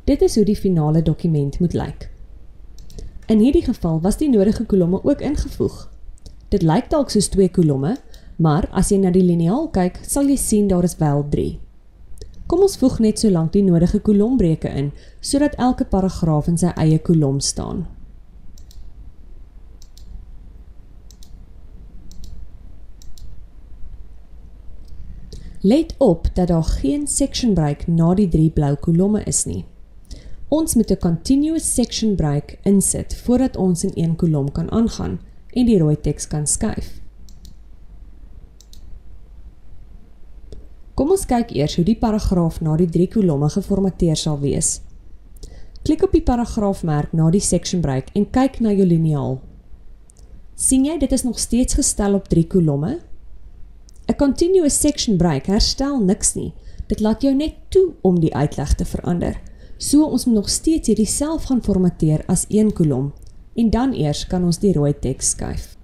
Dit is hoe die finale dokument moet lyk. In hierdie geval was die nodige kolomme ook ingevoeg. Dit lyk dalk soos 2 kolomme, maar as jy na die liniaal kyk, sal jy sien daar is wel 3. Kom ons voeg net so lank die nodige kolombreuke in, sodat elke paragraaf in sy eie kolom staan. Let op dat daar geen section break na die 3 blou kolomme is nie. Ons moet 'n continuous section break insit voordat ons in een kolom kan aangaan en die rooi teks kan skuif. Kom ons kyk eers hoe die paragraaf na die 3 kolomme geformateer sal wees. Klik op die paragraafmerk na die section break en kyk na jou liniaal. Sien jy, dit is nog steeds gestel op 3 kolomme? 'n Continuous section break herstel niks nie. Dit laat jou net toe om die uitleg te verander. So ons moet nog steeds hierdie self gaan formateer as 1 kolom en dan eers kan ons die rooi teks skuif.